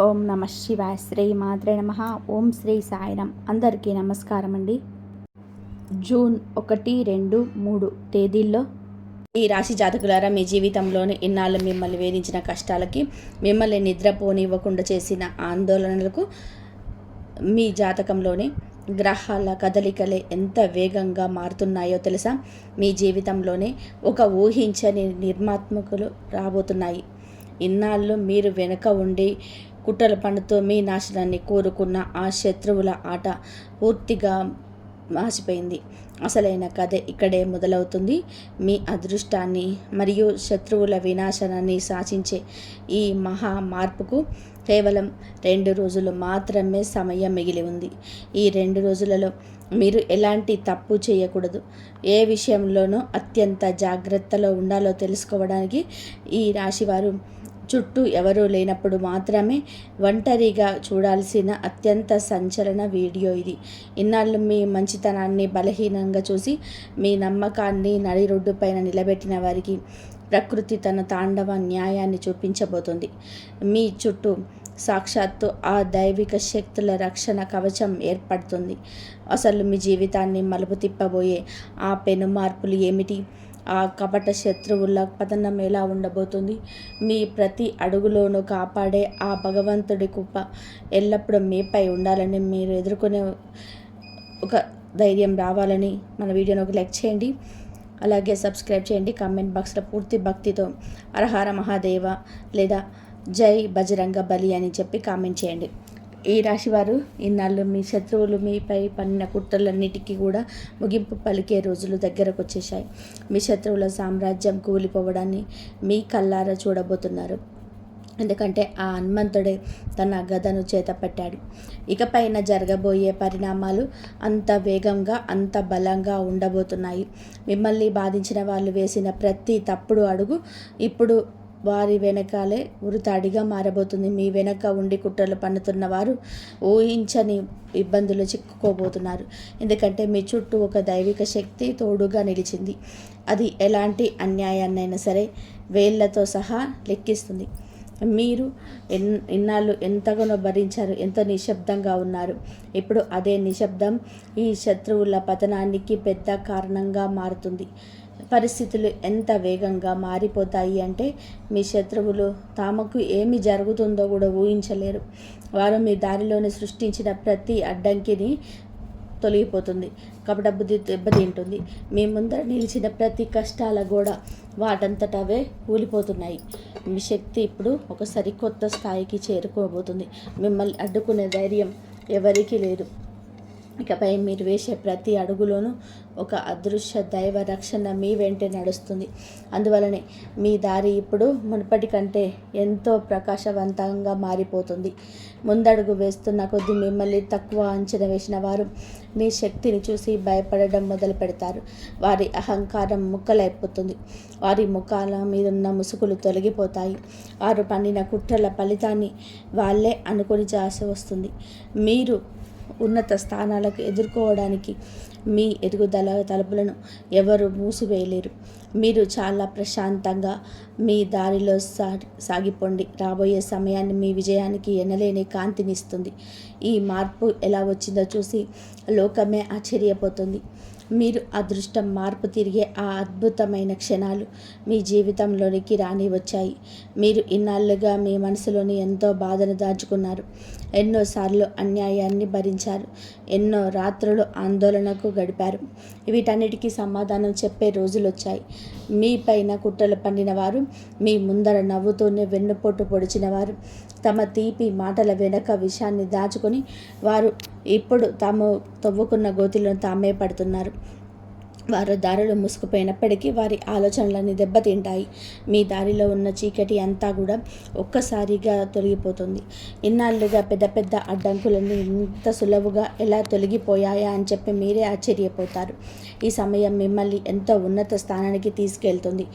ఓం నమ శివాయ. శ్రీ మాత్రే నమ. ఓం శ్రీ సాయిరాం. అందరికీ నమస్కారం అండి. జూన్ 1, 2, 3 తేదీల్లో ఈ రాశి జాతకులారా, మీ జీవితంలోని ఇన్నాళ్ళు మిమ్మల్ని వేధించిన కష్టాలకి, మిమ్మల్ని నిద్రపోనివ్వకుండా చేసిన ఆందోళనలకు మీ జాతకంలోని గ్రహాల కదలికలే ఎంత వేగంగా మారుతున్నాయో తెలుసా? మీ జీవితంలోనే ఒక ఊహించని నిర్మాత్మకులు రాబోతున్నాయి. ఇన్నాళ్ళు మీరు వెనుక ఉండి కుట్రల పన్నుతో మీ నాశనాన్ని కోరుకున్న ఆ శత్రువుల ఆట పూర్తిగా మాసిపోయింది. అసలైన కథ ఇక్కడే మొదలవుతుంది. మీ అదృష్టాన్ని మరియు శత్రువుల వినాశనాన్ని శాసించే ఈ మహా మార్పుకు కేవలం 2 రోజులు మాత్రమే సమయం మిగిలి ఉంది. ఈ 2 రోజులలో మీరు ఎలాంటి తప్పు చేయకూడదు, ఏ విషయంలోనూ అత్యంత జాగ్రత్తలో ఉండాలో తెలుసుకోవడానికి ఈ రాశివారు చుట్టూ ఎవరూ లేనప్పుడు మాత్రమే ఒంటరిగా చూడాల్సిన అత్యంత సంచలన వీడియో ఇది. ఇన్నాళ్ళు మీ మంచితనాన్ని బలహీనంగా చూసి మీ నమ్మకాన్ని నడిరోడ్డు పైన నిలబెట్టిన వారికి ప్రకృతి తన తాండవ న్యాయాన్ని చూపించబోతుంది. మీ చుట్టూ సాక్షాత్తు ఆ దైవిక శక్తుల రక్షణ కవచం ఏర్పడుతుంది. అసలు మీ జీవితాన్ని మలుపు తిప్పబోయే ఆ పెను మార్పులు ఏమిటి? ఆ కపట శత్రువుల పతనం ఎలా ఉండబోతుంది? మీ ప్రతి అడుగులోనూ కాపాడే ఆ భగవంతుడి కృప ఎల్లప్పుడూ మీపై ఉండాలని, మీరు ఎదుర్కొనే ఒక ధైర్యం రావాలని మన వీడియోని ఒక లైక్ చేయండి, అలాగే సబ్స్క్రైబ్ చేయండి. కామెంట్ బాక్స్లో పూర్తి భక్తితో హరహర మహాదేవ లేదా జై బజరంగ బలి అని చెప్పి కామెంట్ చేయండి. ఈ రాశివారు ఇన్నాళ్ళు మీ శత్రువులు మీపై పన్నిన కుట్రలన్నిటికీ కూడా ముగింపు పలికే రోజులు దగ్గరకు వచ్చేసాయి. మీ శత్రువుల సామ్రాజ్యం కూలిపోవడాన్ని మీ కళ్ళారా చూడబోతున్నారు. ఎందుకంటే ఆ హనుమంతుడే తన గదను చేతపట్టాడు. ఇకపైన జరగబోయే పరిణామాలు అంత వేగంగా, అంత బలంగా ఉండబోతున్నాయి. మిమ్మల్ని బాధించిన వాళ్ళు వేసిన ప్రతి తప్పుడు అడుగు ఇప్పుడు వారి వెనకాలే ఉరితాడిగా మారబోతుంది. మీ వెనక ఉండి కుట్రలు పన్నుతున్న వారు ఊహించని ఇబ్బందులు చిక్కుకోబోతున్నారు. ఎందుకంటే మీ చుట్టూ ఒక దైవిక శక్తి తోడుగా నిలిచింది. అది ఎలాంటి అన్యాయాన్నైనా సరే వేళ్లతో సహా లెక్కిస్తుంది. మీరు ఇన్నాళ్ళు ఎంతగానో భరించారు, ఎంతో నిశ్శబ్దంగా ఉన్నారు. ఇప్పుడు అదే నిశ్శబ్దం ఈ శత్రువుల పతనానికి పెద్ద కారణంగా మారుతుంది. పరిస్థితులు ఎంత వేగంగా మారిపోతాయి అంటే మీ శత్రువులు తమకు ఏమి జరుగుతుందో కూడా ఊహించలేరు. వారు మీ దారిలోనే సృష్టించిన ప్రతి అడ్డంకిని తొలగిపోతుంది. కపట బుద్ధి దెబ్బతింటుంది. మీ ముందర నిలిచిన ప్రతి కష్టాల గోడ వాటంతటవే కూలిపోతున్నాయి. మీ శక్తి ఇప్పుడు ఒక సరికొత్త స్థాయికి చేరుకోబోతుంది. మిమ్మల్ని అడ్డుకునే ధైర్యం ఎవరికీ లేదు. ఇకపై మీరు వేసే ప్రతి అడుగులోనూ ఒక అదృశ్య దైవ రక్షణ మీ వెంటే నడుస్తుంది. అందువలనే మీ దారి ఇప్పుడు మునుపటి కంటే ఎంతో ప్రకాశవంతంగా మారిపోతుంది. ముందడుగు వేస్తున్న కొద్దీ మిమ్మల్ని తక్కువ అంచనా వేసిన వారు మీ శక్తిని చూసి భయపడడం మొదలు పెడతారు. వారి అహంకారం ముక్కలైపోతుంది. వారి ముఖాల మీదున్న ముసుగులు తొలగిపోతాయి. వారు పన్నిన కుట్రల ఫలితాన్ని వాళ్ళే అనుకొని చేసి వస్తుంది. మీరు ఉన్నత స్థానాలకు ఎదుర్కోవడానికి మీ ఎదుగుదల తలుపులను ఎవరు మూసివేయలేరు. మీరు చాలా ప్రశాంతంగా మీ దారిలో సాగిపోండి. రాబోయే సమయాన్ని మీ విజయానికి ఎనలేని కాంతినిస్తుంది. ఈ మార్పు ఎలా వచ్చిందో చూసి లోకమే ఆశ్చర్యపోతుంది. మీరు అదృష్టం మార్పు తిరిగే ఆ అద్భుతమైన క్షణాలు మీ జీవితంలోనికి రాని వచ్చాయి. మీరు ఇన్నాళ్ళుగా మీ మనసులోని ఎంతో బాధను దాచుకున్నారు. ఎన్నోసార్లు అన్యాయాన్ని భరించారు. ఎన్నో రాత్రులు ఆందోళనకు గడిపారు. వీటన్నిటికీ సమాధానం చెప్పే రోజులు వచ్చాయి. మీ పైన కుట్రలు పన్నిన వారు, మీ ముందర నవ్వుతూనే వెన్నుపోటు పొడిచిన వారు, తమ తీపి మాటల వెనక విషయాన్ని దాచుకొని వారు ఇప్పుడు తాము తవ్వుకున్న గోతిలో తామే పడుతున్నారు. వారి దారిలో మూసుకుపోయినప్పటికీ వారి ఆలోచనలన్నీ దెబ్బతింటాయి. మీ దారిలో ఉన్న చీకటి అంతా కూడా ఒక్కసారిగా తొలగిపోతుంది. ఇన్నాళ్ళుగా పెద్ద పెద్ద అడ్డంకులన్నీ ఇంత సులువుగా ఎలా తొలగిపోయాయా అని చెప్పి మీరే ఆశ్చర్యపోతారు. ఈ సమయం మిమ్మల్ని ఎంతో ఉన్నత స్థానానికి తీసుకెళ్తుంది.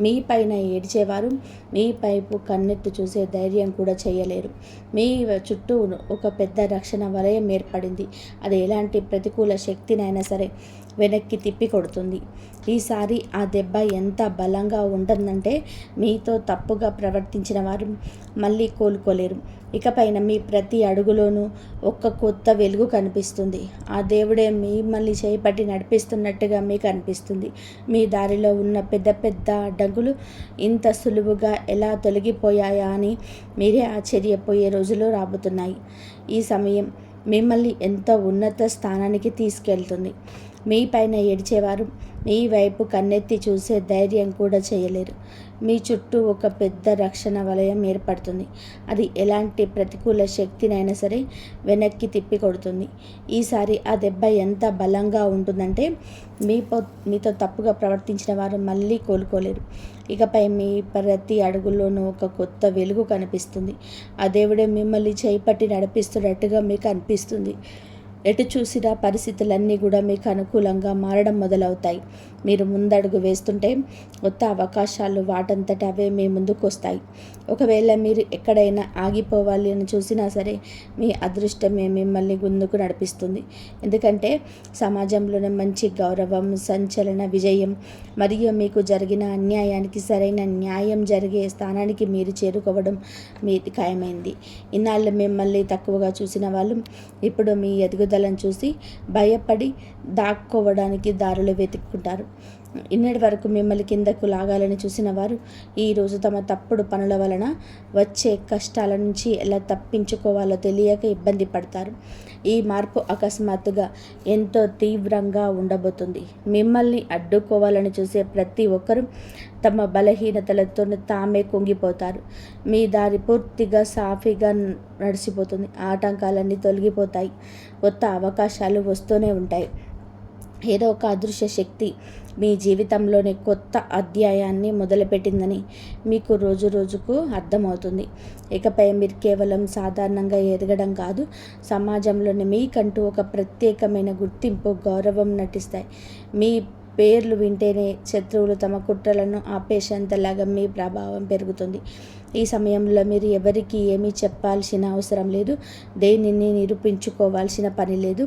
మీ పైన ఏడ్చేవారు మీ పైపు కన్నెత్తి చూసే ధైర్యం కూడా చేయలేరు. మీ చుట్టూ ఒక పెద్ద రక్షణ వలయం ఏర్పడింది. అది ఎలాంటి ప్రతికూల శక్తినైనా సరే వెనక్కి తిప్పి కొడుతుంది. ఈసారి ఆ దెబ్బ ఎంత బలంగా ఉంటుందంటే మీతో తప్పుగా ప్రవర్తించిన వారు మళ్ళీ కోలుకోలేరు. ఇకపైన మీ ప్రతి అడుగులోనూ ఒక కొత్త వెలుగు కనిపిస్తుంది. ఆ దేవుడే మిమ్మల్ని చేపట్టి నడిపిస్తున్నట్టుగా మీకు అనిపిస్తుంది. మీ దారిలో ఉన్న పెద్ద పెద్ద అడ్డంకులు ఇంత సులువుగా ఎలా తొలగిపోయాయా అని మీరే ఆశ్చర్యపోయే రోజులు రాబోతున్నాయి. ఈ సమయం మిమ్మల్ని ఎంతో ఉన్నత స్థానానికి తీసుకెళ్తుంది. మీ పైన ఏడ్చేవారు మీ వైపు కన్నెత్తి చూసే ధైర్యం కూడా చేయలేరు. మీ చుట్టూ ఒక పెద్ద రక్షణ వలయం ఏర్పడుతుంది. అది ఎలాంటి ప్రతికూల శక్తినైనా సరే వెనక్కి తిప్పి కొడుతుంది. ఈసారి ఆ దెబ్బ ఎంత బలంగా ఉంటుందంటే మీతో తప్పుగా ప్రవర్తించిన వారు మళ్ళీ కోలుకోలేరు. ఇకపై మీ ప్రతి అడుగుల్లోనూ ఒక కొత్త వెలుగు కనిపిస్తుంది. ఆ దేవుడే మిమ్మల్ని చేపట్టి నడిపిస్తున్నట్టుగా మీకు అనిపిస్తుంది. ఎటు చూసినా పరిస్థితులన్నీ కూడా మీకు అనుకూలంగా మారడం మొదలవుతాయి. మీరు ముందడుగు వేస్తుంటే కొత్త అవకాశాలు వాటంతట అవే మీ ముందుకు వస్తాయి. ఒకవేళ మీరు ఎక్కడైనా ఆగిపోవాలి అని చూసినా సరే మీ అదృష్టమే మిమ్మల్ని ముందుకు నడిపిస్తుంది. ఎందుకంటే సమాజంలోనే మంచి గౌరవం, సంచలన విజయం మరియు మీకు జరిగిన అన్యాయానికి సరైన న్యాయం జరిగే స్థానానికి మీరు చేరుకోవడం మీది ఖాయమైంది. ఇన్నాళ్ళు మిమ్మల్ని తక్కువగా చూసిన వాళ్ళు ఇప్పుడు మీ ఎదుగుదలను చూసి భయపడి దాక్కోవడానికి దారులు వెతుక్కుంటారు. ఇన్నటి వరకు మిమ్మల్ని కిందకు లాగాలని చూసిన వారు ఈరోజు తమ తప్పుడు పనుల వలన వచ్చే కష్టాల నుంచి ఎలా తప్పించుకోవాలో తెలియక ఇబ్బంది పడతారు. ఈ మార్పు అకస్మాత్తుగా ఎంతో తీవ్రంగా ఉండబోతుంది. మిమ్మల్ని అడ్డుకోవాలని చూసే ప్రతి ఒక్కరూ తమ బలహీనతలతో తామే కుంగిపోతారు. మీ దారి పూర్తిగా సాఫీగా నడిచిపోతుంది. ఆటంకాలన్నీ తొలగిపోతాయి. కొత్త అవకాశాలు వస్తూనే ఉంటాయి. ఏదో ఒక అదృశ్య శక్తి మీ జీవితంలోని కొత్త అధ్యాయాన్ని మొదలుపెట్టిందని మీకు రోజు రోజుకు అర్థమవుతుంది. ఇకపై మీరు కేవలం సాధారణంగా ఎదగడం కాదు, సమాజంలోని మీకంటూ ఒక ప్రత్యేకమైన గుర్తింపు, గౌరవం నటిస్తాయి. మీ పేర్లు వింటేనే శత్రువులు తమ కుట్రలను ఆపేసేంతలాగా మీ ప్రభావం పెరుగుతుంది. ఈ సమయంలో మీరు ఎవరికి ఏమీ చెప్పాల్సిన అవసరం లేదు. దేనిని నిరూపించుకోవాల్సిన పని లేదు.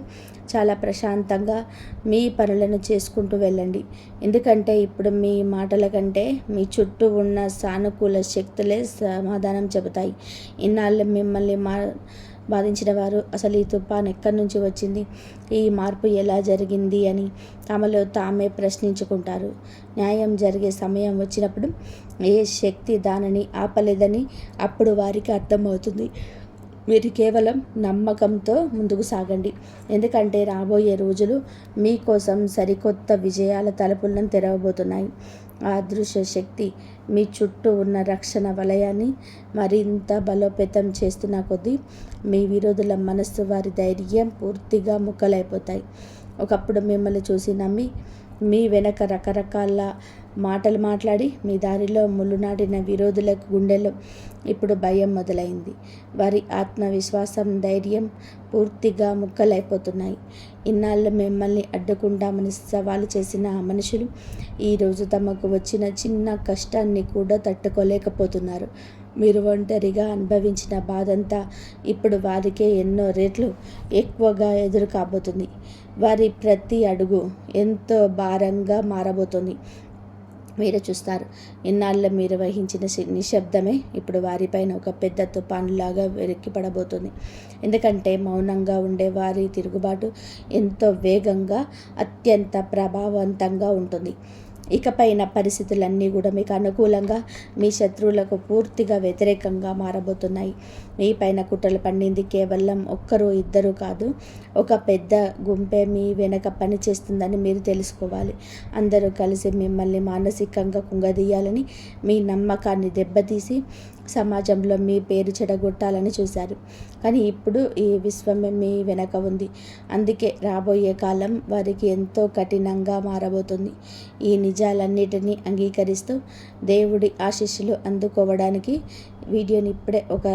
చాలా ప్రశాంతంగా మీ పనులను చేసుకుంటూ వెళ్ళండి. ఎందుకంటే ఇప్పుడు మీ మాటల కంటే మీ చుట్టూ ఉన్న సానుకూల శక్తులే సమాధానం చెబుతాయి. ఇన్నాళ్ళు మిమ్మల్ని బాధించిన వారు అసలు ఈ తుఫాను ఎక్కడి నుంచి వచ్చింది, ఈ మార్పు ఎలా జరిగింది అని తమలో తామే ప్రశ్నించుకుంటారు. న్యాయం జరిగే సమయం వచ్చినప్పుడు ఏ శక్తి దానిని ఆపలేదని అప్పుడు వారికి అర్థమవుతుంది. మీరు కేవలం నమ్మకంతో ముందుకు సాగండి. ఎందుకంటే రాబోయే రోజులు మీకోసం సరికొత్త విజయాల తలుపులను తెరవబోతున్నాయి. ఆ అదృశ్య శక్తి మీ చుట్టూ ఉన్న రక్షణ వలయాన్ని మరింత బలోపేతం చేస్తున్న కొద్దీ మీ విరోధుల మనస్సు, వారి ధైర్యం పూర్తిగా ముక్కలైపోతాయి. ఒకప్పుడు మిమ్మల్ని చూసి నమ్మి మీ వెనక రకరకాల మాటలు మాట్లాడి మీ దారిలో ముళ్ళు నాటిన విరోధులకు గుండెల్లో ఇప్పుడు భయం మొదలైంది. వారి ఆత్మవిశ్వాసం, ధైర్యం పూర్తిగా ముక్కలైపోతున్నాయి. ఇన్నాళ్ళు మిమ్మల్ని అడ్డుకుంటామని సవాలు చేసిన ఆ మనుషులు ఈరోజు తమకు వచ్చిన చిన్న కష్టాన్ని కూడా తట్టుకోలేకపోతున్నారు. మీరు ఒంటరిగా అనుభవించిన బాధంతా ఇప్పుడు వారికే ఎన్నో రెట్లు ఎక్కువగా ఎదురు కాబోతుంది. వారి ప్రతి అడుగు ఎంతో భారంగా మారబోతుంది. మీరు చూస్తారు. ఇన్నాళ్ళు మీరు వహించిన నిశ్శబ్దమే ఇప్పుడు వారిపైన ఒక పెద్ద తుఫానులాగా వెనక్కిపడబోతుంది. ఎందుకంటే మౌనంగా ఉండే వారి తిరుగుబాటు ఎంతో వేగంగా, అత్యంత ప్రభావవంతంగా ఉంటుంది. ఇకపైన పరిస్థితులన్నీ కూడా మీకు అనుకూలంగా, మీ శత్రువులకు పూర్తిగా వ్యతిరేకంగా మారబోతున్నాయి. మీ పైన కుట్రలు పండింది కేవలం ఒక్కరు ఇద్దరు కాదు, ఒక పెద్ద గుంపే మీ వెనక పని చేస్తుందని మీరు తెలుసుకోవాలి. అందరూ కలిసి మిమ్మల్ని మానసికంగా కుంగదీయాలని, మీ నమ్మకాన్ని దెబ్బతీసి సమాజంలో మీ పేరు చెడగొట్టాలని చూశారు. కానీ ఇప్పుడు ఈ విశ్వమే మీ వెనక ఉంది. అందుకే రాబోయే కాలం వారికి ఎంతో కఠినంగా మారబోతుంది. ఈ నిజాలన్నిటినీ అంగీకరిస్తూ దేవుడి ఆశీస్సులు అందుకోవడానికి వీడియోని ఇప్పుడే ఒక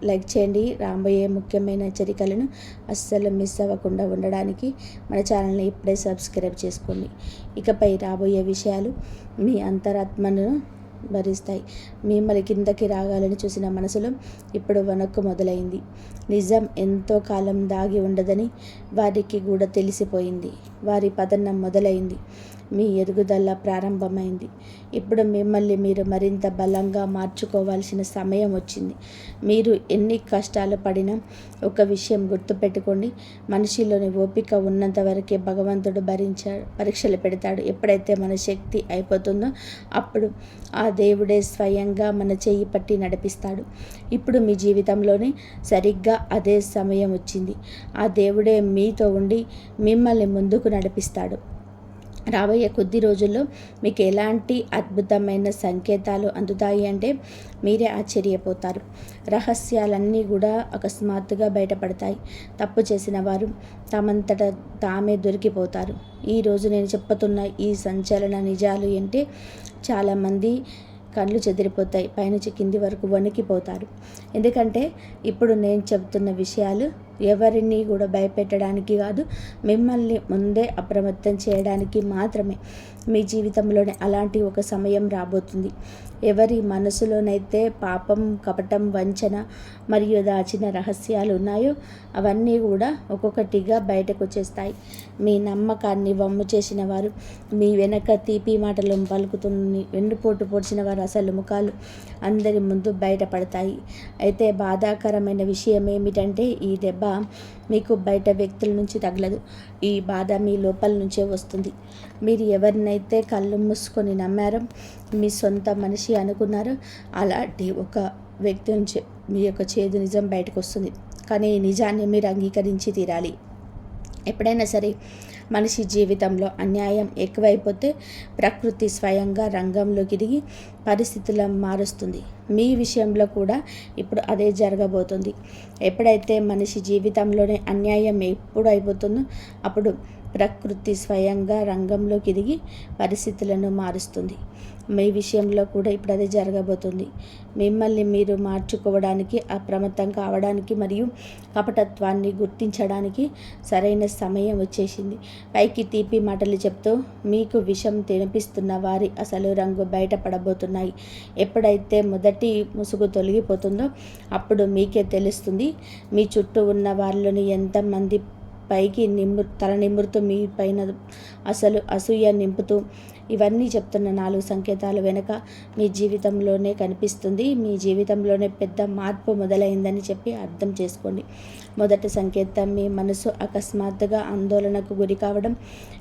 లైక్ చేయండి. రాబోయే ముఖ్యమైన హెచ్చరికలను అస్సలు మిస్ అవ్వకుండా ఉండడానికి మన ఛానల్ని ఇప్పుడే సబ్స్క్రైబ్ చేసుకోండి. ఇకపై రాబోయే విషయాలు మీ అంతరాత్మను భరిస్తాయి. మిమ్మల్ని కిందకి రాగాలని చూసిన మనసులో ఇప్పుడు వణుకు మొదలైంది. నిజం ఎంతో కాలం దాగి ఉండదని వారికి కూడా తెలిసిపోయింది. వారి పతనం మొదలైంది. మీ ఎదుగుదల ప్రారంభమైంది. ఇప్పుడు మిమ్మల్ని మీరు మరింత బలంగా మార్చుకోవాల్సిన సమయం వచ్చింది. మీరు ఎన్ని కష్టాలు పడినా ఒక విషయం గుర్తుపెట్టుకోండి, మనిషిలోని ఓపిక ఉన్నంత వరకే భగవంతుడు పరీక్షలు పెడతాడు. ఎప్పుడైతే మన శక్తి అయిపోతుందో అప్పుడు ఆ దేవుడే స్వయంగా మన చెయ్యి పట్టి నడిపిస్తాడు. ఇప్పుడు మీ జీవితంలోనే సరిగ్గా అదే సమయం వచ్చింది. ఆ దేవుడే మీతో ఉండి మిమ్మల్ని ముందుకు నడిపిస్తాడు. రాబోయే కొద్ది రోజుల్లో మీకు ఎలాంటి అద్భుతమైన సంకేతాలు అందుతాయి అంటే మీరే ఆశ్చర్యపోతారు. రహస్యాలన్నీ కూడా అకస్మాత్తుగా బయటపడతాయి. తప్పు చేసిన వారు తమంతట తామే దొరికిపోతారు. ఈరోజు నేను చెప్పుతున్న ఈ సంచలన నిజాలు అంటే చాలామంది కళ్ళు చెదిరిపోతాయి, పైనుంచి కింది వరకు వణికిపోతారు. ఎందుకంటే ఇప్పుడు నేను చెబుతున్న విషయాలు ఎవరిని కూడా భయపెట్టడానికి కాదు, మిమ్మల్ని ముందే అప్రమత్తం చేయడానికి మాత్రమే. మీ జీవితంలోనే అలాంటి ఒక సమయం రాబోతుంది. ఎవరి మనసులోనైతే పాపం, కపటం, వంచన మరియు దాచిన రహస్యాలు ఉన్నాయో అవన్నీ కూడా ఒక్కొక్కటిగా బయటకు వచ్చేస్తాయి. మీ నమ్మకాన్ని వమ్ము చేసిన వారు, మీ వెనక తీపి మాటలు పలుకుతున్న వెన్నుపోటు పొడిచిన వారు అసలు ముఖాలు అందరి ముందు బయటపడతాయి. అయితే బాధాకరమైన విషయం ఏమిటంటే ఈ దెబ్బ మీకు బయట వ్యక్తుల నుంచి తగలదు. ఈ బాధ మీ లోపల నుంచే వస్తుంది. మీరు ఎవరినైతే కళ్ళు మూసుకొని నమ్మారో, మీ సొంత మనిషి అనుకున్నారో అలాంటి ఒక వ్యక్తి నుంచి మీ యొక్క చేదు నిజం బయటకు వస్తుంది. కానీ ఈ నిజాన్ని మీరు అంగీకరించి తీరాలి. ఎప్పుడైనా సరే మనిషి జీవితంలో అన్యాయం ఎక్కువైపోతే ప్రకృతి స్వయంగా రంగంలోకి దిగి పరిస్థితులను మారుస్తుంది. మీ విషయంలో కూడా ఇప్పుడు అదే జరగబోతుంది. ఎప్పుడైతే మనిషి జీవితంలోనే అన్యాయం ఎప్పుడు అయిపోతుందో అప్పుడు ప్రకృతి స్వయంగా రంగంలోకి దిగి పరిస్థితులను మారుస్తుంది. మీ విషయంలో కూడా ఇప్పుడు అదే జరగబోతుంది. మిమ్మల్ని మీరు మార్చుకోవడానికి, అప్రమత్తం కావడానికి మరియు కపటత్వాన్ని గుర్తించడానికి సరైన సమయం వచ్చేసింది. పైకి తీపి మాటలు చెప్తూ మీకు విషం తినిపిస్తున్న వారి అసలు రంగు బయటపడబోతున్నాయి. ఎప్పుడైతే మొదటి ముసుగు తొలగిపోతుందో అప్పుడు మీకే తెలుస్తుంది మీ చుట్టూ ఉన్న వారిలోని ఎంతమంది పైకి తల నిమురుతూ మీ పైన అసలు అసూయ నింపుతూ ఇవన్నీ చెప్తున్న 4 సంకేతాలు వెనుక మీ జీవితంలోనే కనిపిస్తుంది. మీ జీవితంలోనే పెద్ద మార్పు మొదలైందని చెప్పి అర్థం చేసుకోండి. మొదటి సంకేతం, మీ మనసు అకస్మాత్తుగా ఆందోళనకు గురి కావడం,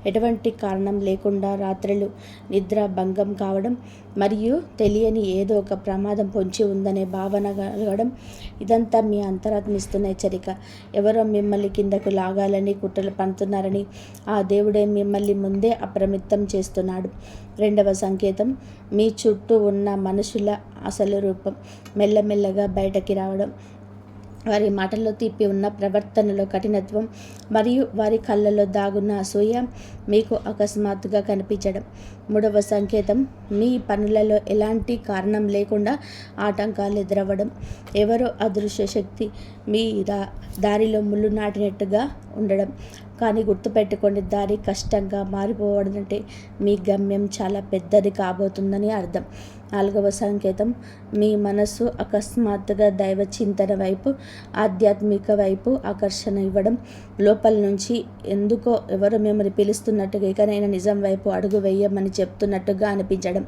ఎటువంటి కారణం లేకుండా రాత్రులు నిద్ర భంగం కావడం మరియు తెలియని ఏదో ఒక ప్రమాదం పొంచి ఉందనే భావన కలగడం. ఇదంతా మీ అంతరాత్మ ఇస్తున్న హెచ్చరిక. ఎవరో మిమ్మల్ని కిందకు లాగాలని కుట్రలు పన్నుతున్నారని ఆ దేవుడే మిమ్మల్ని ముందే అప్రమత్తం చేస్తున్నాడు. రెండవ సంకేతం, మీ చుట్టూ ఉన్న మనుషుల అసలు రూపం మెల్లమెల్లగా బయటకి రావడం. వారి మాటల్లో తీపి ఉన్న ప్రవర్తనలో కఠినత్వం మరియు వారి కళ్ళలో దాగున్న అసూయ మీకు అకస్మాత్తుగా కనిపించడం. మూడవ సంకేతం, మీ పనులలో ఎలాంటి కారణం లేకుండా ఆటంకాలు ఎదురవ్వడం. ఎవరో అదృశ్య శక్తి మీ దారిలో ముళ్ళు నాటినట్టుగా ఉండడం. కానీ గుర్తుపెట్టుకోండి, దారి కష్టంగా మారిపోవడంటే మీ గమ్యం చాలా పెద్దది కాబోతుందని అర్థం. నాలుగవ సంకేతం, మీ మనసు అకస్మాత్తుగా దైవ చింతన వైపు, ఆధ్యాత్మిక వైపు ఆకర్షణ ఇవ్వడం. లోపల నుంచి ఎందుకో ఎవరు మిమ్మల్ని పిలుస్తున్నట్టుగా, ఇకనైనా నిజం వైపు అడుగు వేయమని చెప్తున్నట్టుగా అనిపించడం.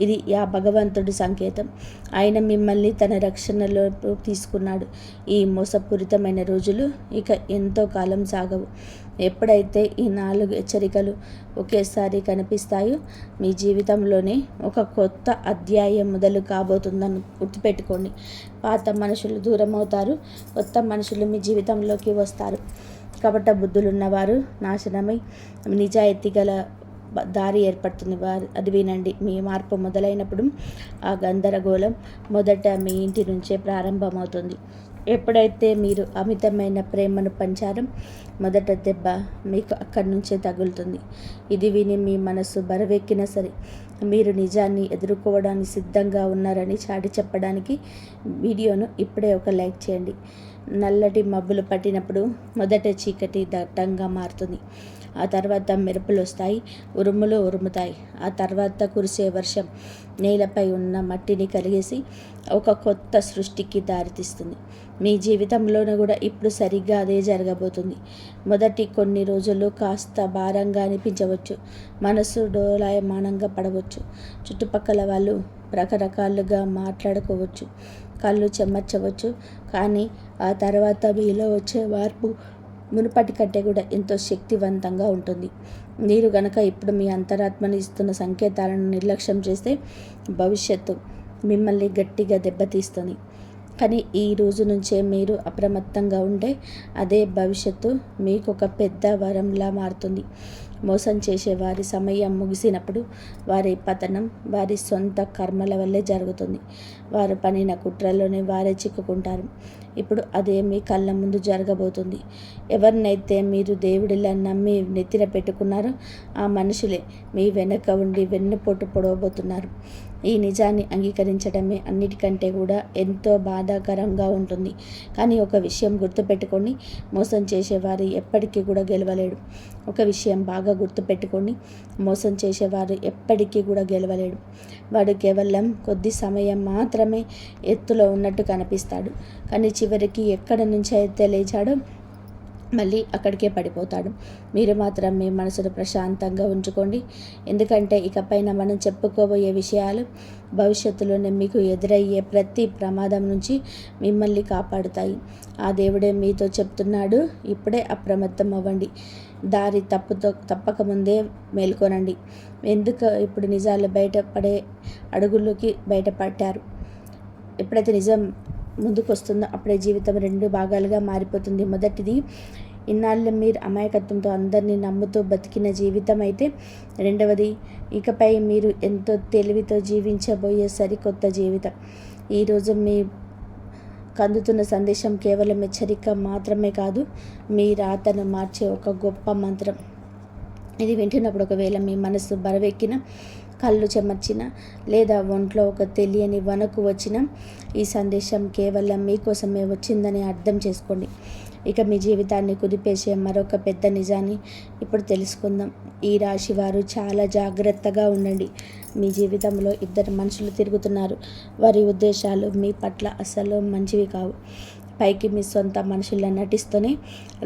ఇది ఆ భగవంతుడి సంకేతం. ఆయన మిమ్మల్ని తన రక్షణలో తీసుకున్నాడు. ఈ మోసపూరితమైన రోజులు ఇక ఎంతో కాలం సాగవు. ఎప్పుడైతే ఈ 4 హెచ్చరికలు ఒకేసారి కనిపిస్తాయో మీ జీవితంలోనే ఒక కొత్త అధ్యాయం మొదలు కాబోతుందని గుర్తుపెట్టుకోండి. పాత మనుషులు దూరం అవుతారు, కొత్త మనుషులు మీ జీవితంలోకి వస్తారు. కపట బుద్ధులున్నవారు నాశనమై నిజాయితీ గల దారి ఏర్పడుతుంది. అది వినండి. మీ మార్పు మొదలైనప్పుడు ఆ గందరగోళం మొదట మీ ఇంటి నుంచే ప్రారంభమవుతుంది. ఎప్పుడైతే మీరు అమితమైన ప్రేమను పంచారో మొదట దెబ్బ మీకు అక్కడి నుంచే తగులుతుంది. ఇది విని మీ మనసు బరువెక్కినా సరే మీరు నిజాన్ని ఎదుర్కోవడానికి సిద్ధంగా ఉన్నారని చాటి చెప్పడానికి వీడియోను ఇప్పుడే ఒక లైక్ చేయండి. నల్లటి మబ్బులు పట్టినప్పుడు మొదట చీకటి దట్టంగా మారుతుంది. ఆ తర్వాత మెరుపులు వస్తాయి, ఉరుములు ఉరుముతాయి. ఆ తర్వాత కురిసే వర్షం నేలపై ఉన్న మట్టిని కలిగేసి ఒక కొత్త సృష్టికి దారితీస్తుంది. మీ జీవితంలోనూ కూడా ఇప్పుడు సరిగ్గా అదే జరగబోతుంది. మొదటి కొన్ని రోజులు కాస్త భారంగా అనిపించవచ్చు, మనసు డోలాయమానంగా పడవచ్చు, చుట్టుపక్కల వాళ్ళు రకరకాలుగా మాట్లాడుకోవచ్చు, కళ్ళు చెమర్చవచ్చు. కానీ ఆ తర్వాత మీలో వచ్చే మార్పు మునుపటి కంటే కూడా ఎంతో శక్తివంతంగా ఉంటుంది. మీరు గనక ఇప్పుడు మీ అంతరాత్మని ఇస్తున్న సంకేతాలను నిర్లక్ష్యం చేస్తే భవిష్యత్తు మిమ్మల్ని గట్టిగా దెబ్బతీస్తుంది. కానీ ఈ రోజు నుంచే మీరు అప్రమత్తంగా ఉంటే అదే భవిష్యత్తు మీకు ఒక పెద్ద వరంలా మారుతుంది. మోసం చేసే వారి సమయం ముగిసినప్పుడు వారి పతనం వారి సొంత కర్మల వల్లే జరుగుతుంది. వారు పనిన కుట్రలోనే వారే చిక్కుకుంటారు. ఇప్పుడు అదే మీ కళ్ళ ముందు జరగబోతుంది. ఎవరినైతే మీరు దేవుడిలా నమ్మి నెత్తిన పెట్టుకున్నారో ఆ మనుషులే మీ వెనక ఉండి వెన్నుపోటు పొడవబోతున్నారు. ఈ నిజాన్ని అంగీకరించడమే అన్నిటికంటే కూడా ఎంతో బాధాకరంగా ఉంటుంది. కానీ ఒక విషయం గుర్తుపెట్టుకోండి, మోసం చేసేవారు ఎప్పటికీ కూడా గెలవలేడు. ఒక విషయం బాగా గుర్తుపెట్టుకోండి, మోసం చేసేవారు ఎప్పటికీ కూడా గెలవలేడు. వాడు కేవలం కొద్ది సమయం మాత్రమే ఎత్తులో ఉన్నట్టు కనిపిస్తాడు, కానీ చివరికి ఎక్కడ నుంచి అయితే లేచాడో మళ్ళీ అక్కడికే పడిపోతాడు. మీరు మాత్రం మీ మనసును ప్రశాంతంగా ఉంచుకోండి. ఎందుకంటే ఇకపైన మనం చెప్పుకోబోయే విషయాలు భవిష్యత్తులోనే మీకు ఎదురయ్యే ప్రతి ప్రమాదం నుంచి మిమ్మల్ని కాపాడుతాయి. ఆ దేవుడే మీతో చెప్తున్నాడు, ఇప్పుడే అప్రమత్తం అవ్వండి. దారి తప్పకముందే మేల్కొనండి. ఎందుకు ఇప్పుడు నిజాలు బయటపడే అడుగుల్లోకి బయటపడ్డారు. ఎప్పుడైతే నిజం ముందుకు వస్తుందో అప్పుడే జీవితం 2 భాగాలుగా మారిపోతుంది. మొదటిది, ఇన్నాళ్ళు మీరు అమాయకత్వంతో అందరినీ నమ్ముతూ బతికిన జీవితం అయితే, రెండవది ఇకపై మీరు ఎంతో తెలివితో జీవించబోయే సరికొత్త జీవితం. ఈరోజు మీ కందుతున్న సందేశం కేవలం హెచ్చరిక మాత్రమే కాదు, మీ రాతను మార్చే ఒక గొప్ప మంత్రం. ఇది వింటున్నప్పుడు ఒకవేళ మీ మనసు బరువెక్కిన, కళ్ళు చెమర్చిన, లేదా ఒంట్లో ఒక తెలియని వణుకు వచ్చిన, ఈ సందేశం కేవలం మీకోసమే వచ్చిందని అర్థం చేసుకోండి. ఇక మీ జీవితాన్ని కుదిపేసే మరొక పెద్ద నిజాన్ని ఇప్పుడు తెలుసుకుందాం. ఈ రాశి వారు చాలా జాగ్రత్తగా ఉండండి. మీ జీవితంలో 2 మనుషులు తిరుగుతున్నారు. వారి ఉద్దేశాలు మీ పట్ల అస్సలు మంచివి కావు. పైకి మీ సొంత మనుషుల్లా నటిస్తూనే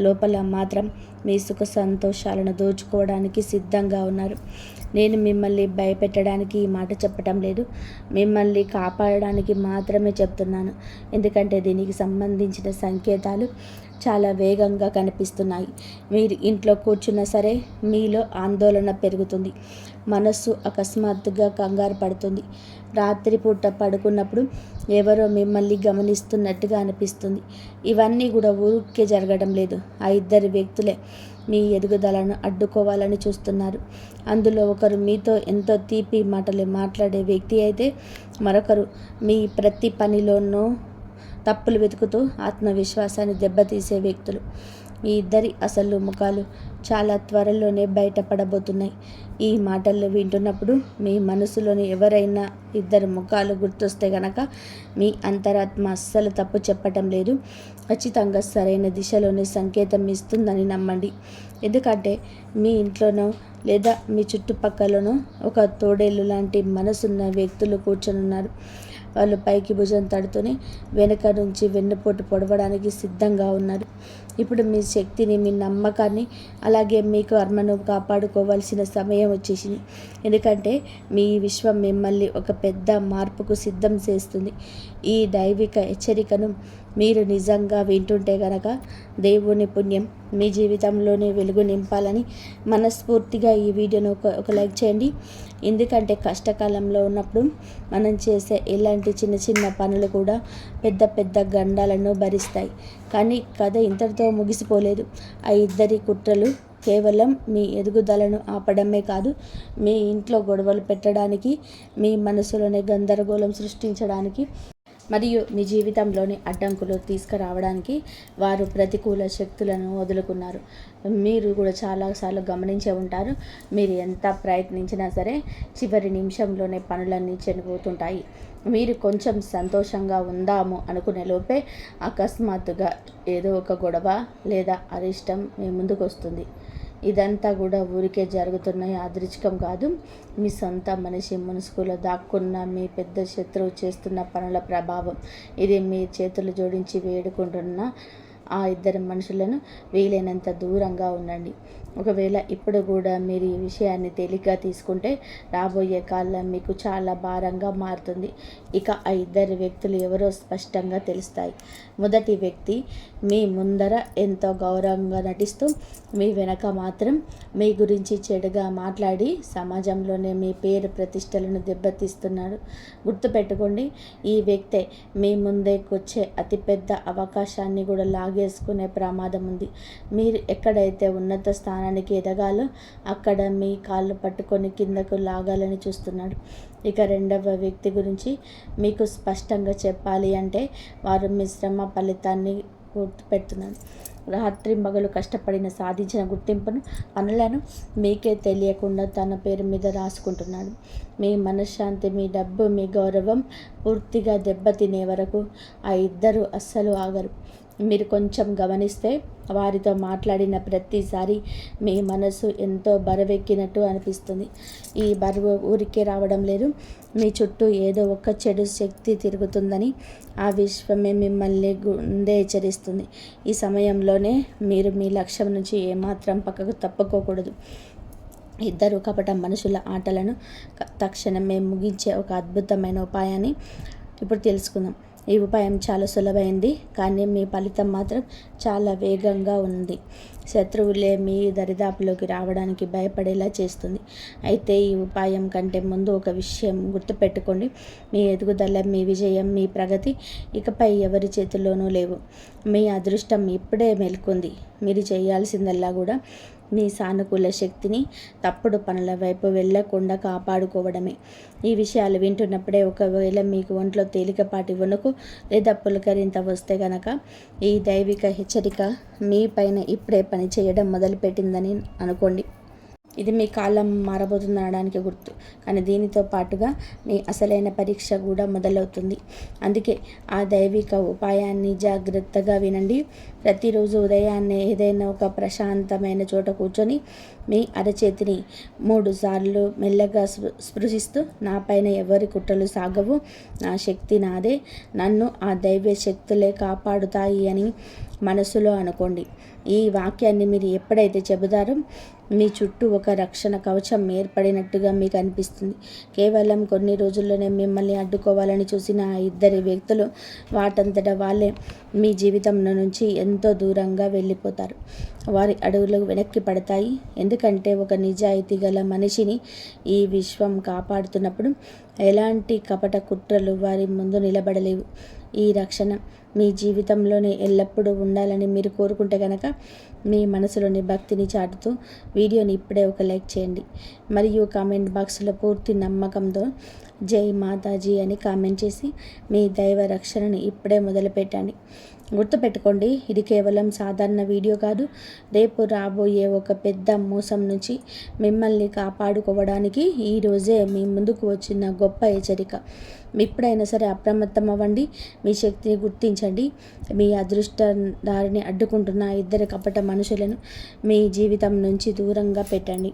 లోపల మాత్రం మీ సుఖ సంతోషాలను దోచుకోవడానికి సిద్ధంగా ఉన్నారు. నేను మిమ్మల్ని భయపెట్టడానికి ఈ మాట చెప్పటం లేదు, మిమ్మల్ని కాపాడడానికి మాత్రమే చెప్తున్నాను. ఎందుకంటే దీనికి సంబంధించిన సంకేతాలు చాలా వేగంగా కనిపిస్తున్నాయి. మీరు ఇంట్లో కూర్చున్నా సరే మీలో ఆందోళన పెరుగుతుంది, మనస్సు అకస్మాత్తుగా కంగారు పడుతుంది. రాత్రిపూట పడుకున్నప్పుడు ఎవరో మిమ్మల్ని గమనిస్తున్నట్టుగా అనిపిస్తుంది. ఇవన్నీ కూడా ఊరికే జరగడం లేదు. ఆ 2 వ్యక్తులే మీ ఎదుగుదలను అడ్డుకోవాలని చూస్తున్నారు. అందులో ఒకరు మీతో ఎంతో తీపి మాటలు మాట్లాడే వ్యక్తి అయితే, మరొకరు మీ ప్రతి పనిలోనూ తప్పులు వెతుకుతూ ఆత్మవిశ్వాసాన్ని దెబ్బతీసే వ్యక్తులు. ఈ 2 అసలు ముఖాలు చాలా త్వరలోనే బయటపడబోతున్నాయి. ఈ మాటలు వింటున్నప్పుడు మీ మనసులోని ఎవరైనా 2 ముఖాలు గుర్తొస్తే గనక మీ అంతరాత్మ అస్సలు తప్పు చెప్పటం లేదు, ఖచ్చితంగా సరైన దిశలోనే సంకేతం ఇస్తుందని నమ్మండి. ఎందుకంటే మీ ఇంట్లోనో లేదా మీ చుట్టుపక్కలనో ఒక తోడేళ్ళు లాంటి మనసున్న వ్యక్తులు కూర్చొనున్నారు. వాళ్ళు పైకి భుజం తడుతూనే వెనక నుంచి వెన్నుపోటు పొడవడానికి సిద్ధంగా ఉన్నారు. ఇప్పుడు మీ శక్తిని, మీ నమ్మకాన్ని, అలాగే మీ కర్మను కాపాడుకోవాల్సిన సమయం వచ్చేసింది. ఎందుకంటే మీ విశ్వం మిమ్మల్ని ఒక పెద్ద మార్పుకు సిద్ధం చేస్తుంది. ఈ దైవిక హెచ్చరికను మీరు నిజంగా వింటుంటే గనక దేవుని పుణ్యం మీ జీవితంలోనే వెలుగు నింపాలని మనస్ఫూర్తిగా ఈ వీడియోను ఒక లైక్ చేయండి. ఎందుకంటే కష్టకాలంలో ఉన్నప్పుడు మనం చేసే ఇలాంటి చిన్న చిన్న పనులు కూడా పెద్ద పెద్ద గండాలను భరిస్తాయి. కానీ కథ ఇంతటితో ముగిసిపోలేదు. ఆ 2 కుట్రలు కేవలం మీ ఎదుగుదలను ఆపడమే కాదు, మీ ఇంట్లో గొడవలు పెట్టడానికి, మీ మనసులోనే గందరగోళం సృష్టించడానికి మరియు మీ జీవితంలోని అడ్డంకులు తీసుకురావడానికి వారు ప్రతికూల శక్తులను వదులుకున్నారు. మీరు కూడా చాలాసార్లు గమనించే ఉంటారు, మీరు ఎంత ప్రయత్నించినా సరే చివరి నిమిషంలోనే పనులన్నీ చెడిపోతుంటాయి. మీరు కొంచెం సంతోషంగా ఉందాము అనుకునే లోపే అకస్మాత్తుగా ఏదో ఒక గొడవ లేదా అరిష్టం మీ ముందుకు వస్తుంది. ఇదంతా కూడా ఊరికే జరుగుతున్న యాదృచ్ఛికం కాదు. మీ సొంత మనిషి ముసుగులో దాక్కున్న మీ పెద్ద శత్రువు చేస్తున్న పనుల ప్రభావం. ఇది మీ చేతులు జోడించి వేడుకుంటున్న ఆ ఇద్దరు మనుషులను వీలైనంత దూరంగా ఉండండి. ఒకవేళ ఇప్పుడు కూడా మీరు ఈ విషయాన్ని తేలిగ్గా తీసుకుంటే రాబోయే కాలం మీకు చాలా భారంగా మారుతుంది. ఇక ఆ ఇద్దరు వ్యక్తులు ఎవరో స్పష్టంగా తెలుస్తాయి. మొదటి వ్యక్తి మీ ముందర ఎంతో గౌరవంగా నటిస్తూ మీ వెనక మాత్రం మీ గురించి చెడుగా మాట్లాడి సమాజంలోనే మీ పేరు ప్రతిష్టలను దెబ్బతీస్తున్నాడు. గుర్తుపెట్టుకోండి, ఈ వ్యక్తే మీ ముందేకొచ్చే అతిపెద్ద అవకాశాన్ని కూడా లాగేసుకునే ప్రమాదం ఉంది. మీరు ఎక్కడైతే ఉన్నత స్థానానికి ఎదగాలో అక్కడ మీ కాళ్ళు పట్టుకొని కిందకు లాగాలని చూస్తున్నాడు. ఇక రెండవ వ్యక్తి గురించి మీకు స్పష్టంగా చెప్పాలి అంటే వారు మీ శ్రమ ఫలితాన్ని గుర్తుపెడుతున్నాడు. రాత్రి మగలు కష్టపడిన సాధించిన గుర్తింపును పనులను మీకే తెలియకుండా తన పేరు మీద రాసుకుంటున్నాడు. మీ మనశ్శాంతి, మీ డబ్బు, మీ గౌరవం పూర్తిగా దెబ్బతినే వరకు ఆ ఇద్దరు అస్సలు ఆగరు. మీరు కొంచెం గమనిస్తే వారితో మాట్లాడిన ప్రతిసారి మీ మనసు ఎంతో బరువెక్కినట్టు అనిపిస్తుంది. ఈ బరువు ఊరికే రావడం లేదు. మీ చుట్టూ ఏదో ఒక చెడు శక్తి తిరుగుతుందని ఆ విశ్వమే మిమ్మల్ని గుండె హెచ్చరిస్తుంది. ఈ సమయంలోనే మీరు మీ లక్ష్యం నుంచి ఏమాత్రం పక్కకు తప్పుకోకూడదు. ఇద్దరు కపట మనుషుల ఆటలను తక్షణమే ముగించే ఒక అద్భుతమైన ఉపాయాన్ని ఇప్పుడు తెలుసుకుందాం. ఈ ఉపాయం చాలా సులభమైంది, కానీ మీ ఫలితం మాత్రం చాలా వేగంగా ఉంది. శత్రువులే మీ దరిదాపులోకి రావడానికి భయపడేలా చేస్తుంది. అయితే ఈ ఉపాయం కంటే ముందు ఒక విషయం గుర్తుపెట్టుకోండి. మీ ఎదుగుదల, మీ విజయం, మీ ప్రగతి ఇకపై ఎవరి చేతుల్లోనూ లేవు. మీ అదృష్టం ఇప్పుడే మేల్కొంది. మీరు చేయాల్సిందల్లా కూడా మీ సానుకూల శక్తిని తప్పుడు పనుల వైపు వెళ్ళకుండా కాపాడుకోవడమే. ఈ విషయాలు వింటున్నప్పుడే ఒకవేళ మీకు ఒంట్లో తేలికపాటి వణుకు లేదా పులకరింత వస్తే గనక ఈ దైవిక హెచ్చరిక మీ పైన ఇప్పుడే పని చేయడం మొదలుపెట్టిందని అనుకోండి. ఇది మీ కాలం మారబోతుందనడానికి గుర్తు. కానీ దీనితో పాటుగా మీ అసలైన పరీక్ష కూడా మొదలవుతుంది. అందుకే ఆ దైవిక ఉపాయాన్ని జాగ్రత్తగా వినండి. ప్రతిరోజు ఉదయాన్నే ఏదైనా ఒక ప్రశాంతమైన చోట కూర్చొని మీ అరచేతిని 3 సార్లు మెల్లగా స్పృశిస్తూ నా పైన ఎవరి కుట్రలు సాగవు, నా శక్తి నాదే, నన్ను ఆ దైవ శక్తులే కాపాడుతాయి అని మనసులో అనుకోండి. ఈ వాక్యాన్ని మీరు ఎప్పుడైతే చెబుతారో మీ చుట్టూ ఒక రక్షణ కవచం ఏర్పడినట్టుగా మీకు అనిపిస్తుంది. కేవలం కొన్ని రోజుల్లోనే మిమ్మల్ని అడ్డుకోవాలని చూసిన ఆ ఇద్దరి వ్యక్తులు వాటంతట వాళ్ళే మీ జీవితంలో నుంచి ఎంతో దూరంగా వెళ్ళిపోతారు. వారి అడుగులు వెనక్కి పడతాయి. ఎందుకంటే ఒక నిజాయితీ గల మనిషిని ఈ విశ్వం కాపాడుతున్నప్పుడు ఎలాంటి కపట కుట్రలు వారి ముందు నిలబడలేవు. ఈ రక్షణ మీ జీవితంలోనే ఎల్లప్పుడూ ఉండాలని మీరు కోరుకుంటే కనుక మీ మనసులోని భక్తిని చాటుతూ వీడియోని ఇప్పుడే ఒక లైక్ చేయండి. మరియు కామెంట్ బాక్స్లో పూర్తి నమ్మకంతో జై మాతాజీ అని కామెంట్ చేసి మీ దైవ రక్షణని ఇప్పుడే మొదలుపెట్టండి. గుర్తుపెట్టుకోండి, ఇది కేవలం సాధారణ వీడియో కాదు. రేపు రాబోయే ఒక పెద్ద మోసం నుంచి మిమ్మల్ని కాపాడుకోవడానికి ఈరోజే మీ ముందుకు వచ్చిన గొప్ప హెచ్చరిక. ఎప్పుడైనా సరే అప్రమత్తం అవ్వండి. మీ శక్తిని గుర్తించండి. మీ అదృష్ట దారిని అడ్డుకుంటున్న ఇద్దరు కపట మనుషులను మీ జీవితం నుంచి దూరంగా పెట్టండి.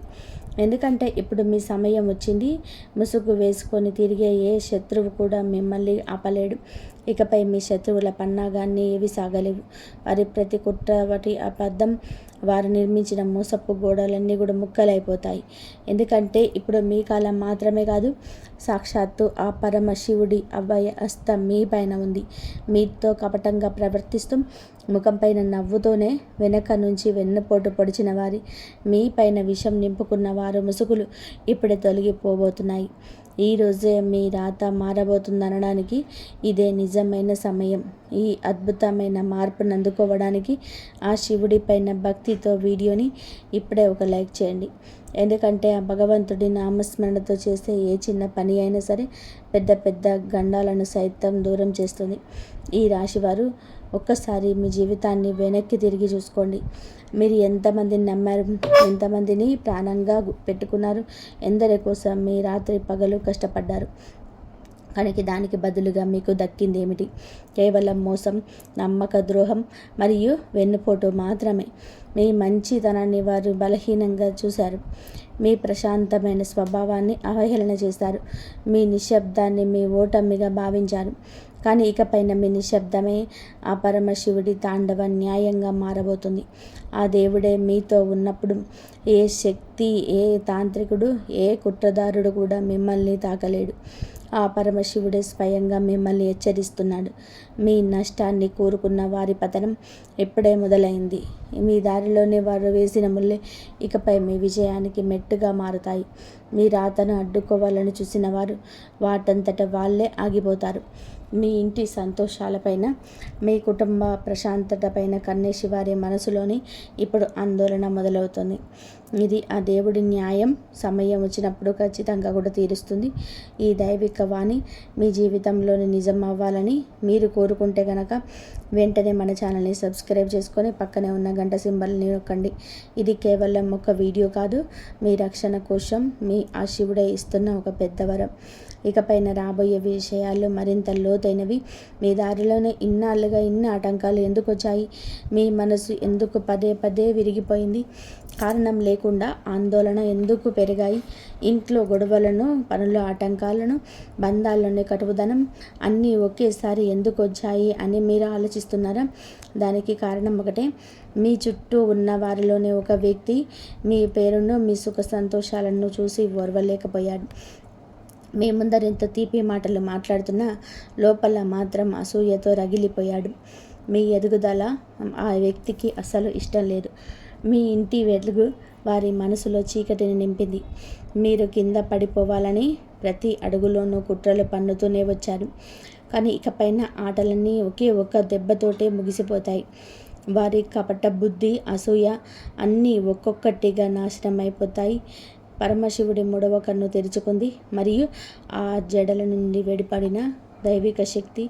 ఎందుకంటే ఇప్పుడు మీ సమయం వచ్చింది. ముసుగు వేసుకొని తిరిగే ఏ శత్రువు కూడా మిమ్మల్ని ఆపలేడు. ఇకపై మీ శత్రువుల పన్నాగాన్ని ఏవి సాగలేవు. వారి ప్రతి కుట్ర, వాటి అబద్ధం, వారు నిర్మించిన మోసపు గోడలన్నీ కూడా ముక్కలైపోతాయి. ఎందుకంటే ఇప్పుడు మీ కాలం మాత్రమే కాదు, సాక్షాత్తు ఆ పరమశివుడి అభయ హస్తం మీ పైన ఉంది. మీతో కపటంగా ప్రవర్తిస్తూ ముఖంపైన నవ్వుతోనే వెనక నుంచి వెన్నుపోటు పొడిచిన వారి, మీ పైన విషం నింపుకున్న వారు ముసుగులు ఇప్పుడే తొలగిపోబోతున్నాయి. ఈరోజే మీ రాత మారబోతుందనడానికి ఇదే నిజమైన సమయం. ఈ అద్భుతమైన మార్పును అందుకోవడానికి ఆ శివుడి పైన భక్తితో వీడియోని ఇప్పుడే ఒక లైక్ చేయండి. ఎందుకంటే ఆ భగవంతుడి నామస్మరణతో చేసే ఏ చిన్న పని అయినా సరే పెద్ద పెద్ద గండాలను సైతం దూరం చేస్తుంది. ఈ రాశివారు ఒక్కసారి మీ జీవితాన్ని వెనక్కి తిరిగి చూసుకోండి. మీరు ఎంతమందిని నమ్మారు, ఎంతమందిని ప్రాణంగా పెట్టుకున్నారు, ఎందరి కోసం మీ రాత్రి పగలు కష్టపడ్డారు. కనుక దానికి బదులుగా మీకు దక్కింది ఏమిటి? కేవలం మోసం, నమ్మక ద్రోహం మరియు వెన్నుపోటు మాత్రమే. మీ మంచితనాన్ని వారు బలహీనంగా చూశారు. మీ ప్రశాంతమైన స్వభావాన్ని అవహేళన చేశారు. మీ నిశ్శబ్దాన్ని మీ ఓటమిగా భావించారు. కానీ ఇకపైన మీ నిశ్శబ్దమే ఆ పరమశివుడి తాండవ న్యాయంగా మారబోతుంది. ఆ దేవుడే మీతో ఉన్నప్పుడు ఏ శక్తి, ఏ తాంత్రికుడు, ఏ కుట్రదారుడు కూడా మిమ్మల్ని తాకలేడు. ఆ పరమశివుడే స్వయంగా మిమ్మల్ని హెచ్చరిస్తున్నాడు. మీ నష్టాన్ని కోరుకున్న వారి పతనం ఎప్పుడే మొదలైంది. మీ దారిలోనే వారు వేసిన ముళ్ళే ఇకపై మీ విజయానికి మెట్టుగా మారుతాయి. మీ రాతను అడ్డుకోవాలని చూసిన వారు వాటంతట వాళ్ళే ఆగిపోతారు. మీ ఇంటి సంతోషాలపైన, మీ కుటుంబ ప్రశాంతతపైన కన్నేసి వారి మనసులోని ఇప్పుడు ఆందోళన మొదలవుతుంది. ఇది ఆ దేవుడి న్యాయం. సమయం వచ్చినప్పుడు ఖచ్చితంగా కూడా తీరుస్తుంది. ఈ దైవిక వాణి మీ జీవితంలోని నిజం అవ్వాలని మీరు కోరుకుంటే కనుక వెంటనే మన ఛానల్ని సబ్స్క్రైబ్ చేసుకొని పక్కనే ఉన్న గంట సింబల్ని నొక్కండి. ఇది కేవలం ఒక వీడియో కాదు, మీ రక్షణ కోసం మీ ఆ శివుడే ఇస్తున్న ఒక పెద్ద వరం. ఇకపైన రాబోయే విషయాలు మరింత లోతైనవి. మీ దారిలోనే ఇన్నాళ్ళుగా ఇన్ని ఆటంకాలు ఎందుకు వచ్చాయి? మీ మనసు ఎందుకు పదే పదే విరిగిపోయింది? కారణం లేకుండా ఆందోళన ఎందుకు పెరిగాయి? ఇంట్లో గొడవలను, పనుల ఆటంకాలను, బంధాల్లోని కటువుదనం అన్నీ ఒకేసారి ఎందుకు వచ్చాయి అని మీరు ఆలోచిస్తున్నారా? దానికి కారణం ఒకటే. మీ చుట్టూ ఉన్న వారిలోనే ఒక వ్యక్తి మీ పేరును, మీ సుఖ సంతోషాలను చూసి ఓర్వలేకపోయాడు. మీ ముందర ఎంత తీపి మాటలు మాట్లాడుతున్నా లోపల మాత్రం అసూయతో రగిలిపోయాడు. మీ ఎదుగుదల ఆ వ్యక్తికి అసలు ఇష్టం లేదు. మీ ఇంటి వెలుగు వారి మనసులో చీకటిని నింపింది. మీరు కింద పడిపోవాలని ప్రతి అడుగులోనూ కుట్రలు పన్నుతూనే వచ్చారు. కానీ ఇకపైన ఆటలన్నీ ఒకే ఒక్క దెబ్బతోటే ముగిసిపోతాయి. వారి కపట బుద్ధి, అసూయ అన్నీ ఒక్కొక్కటిగా నాశనం అయిపోతాయి. పరమశివుడి మూడవ కన్ను తెరుచుకుంది మరియు ఆ జడల నుండి వెడిపడిన దైవిక శక్తి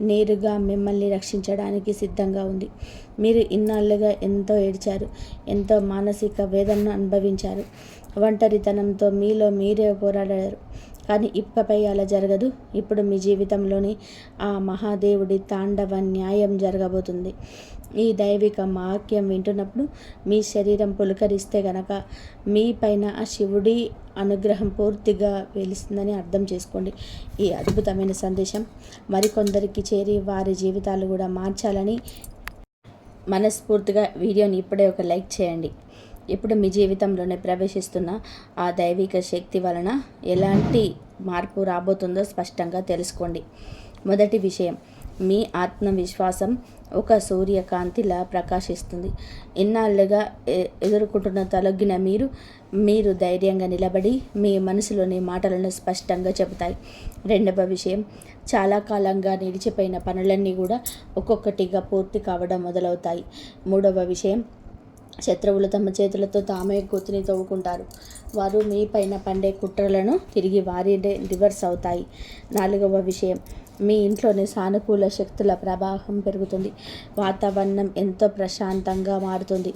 నేరుగా మిమ్మల్ని రక్షించడానికి సిద్ధంగా ఉంది. మీరు ఇన్నాళ్ళుగా ఎంతో ఏడ్చారు, ఎంతో మానసిక వేదనను అనుభవించారు, ఒంటరితనంతో మీలో మీరే పోరాడారు. కానీ ఇకపై అలా జరగదు. ఇప్పుడు మీ జీవితంలోని ఆ మహాదేవుడి తాండవ న్యాయం జరగబోతుంది. ఈ దైవిక వాక్యం వింటున్నప్పుడు మీ శరీరం పులకరిస్తే గనక మీ పైన ఆ శివుడి అనుగ్రహం పూర్తిగా వెలుస్తుందని అర్థం చేసుకోండి. ఈ అద్భుతమైన సందేశం మరికొందరికి చేరి వారి జీవితాలు కూడా మార్చాలని మనస్ఫూర్తిగా వీడియోని ఇప్పుడే ఒక లైక్ చేయండి. ఇప్పుడు మీ జీవితంలోనే ప్రవేశిస్తున్న ఆ దైవిక శక్తి వలన ఎలాంటి మార్పు రాబోతుందో స్పష్టంగా తెలుసుకోండి. మొదటి విషయం, మీ ఆత్మవిశ్వాసం ఒక సూర్యకాంతిలా ప్రకాశిస్తుంది. ఇన్నాళ్ళుగా ఎదుర్కొంటున్న తొలగిన మీరు ధైర్యంగా నిలబడి మీ మనసులోని మాటలను స్పష్టంగా చెబుతాయి. రెండవ విషయం, చాలా కాలంగా నిలిచిపోయిన పనులన్నీ కూడా ఒక్కొక్కటిగా పూర్తి కావడం మొదలవుతాయి. మూడవ విషయం, శత్రువులు తమ చేతులతో తామే గొంతుని తవ్వుకుంటారు. వారు మీ పైన పండే కుట్రలను తిరిగి వారినే రివర్స్ అవుతాయి. నాలుగవ విషయం, మీ ఇంట్లోని సానుకూల శక్తుల ప్రవాహం పెరుగుతుంది. వాతావరణం ఎంతో ప్రశాంతంగా మారుతుంది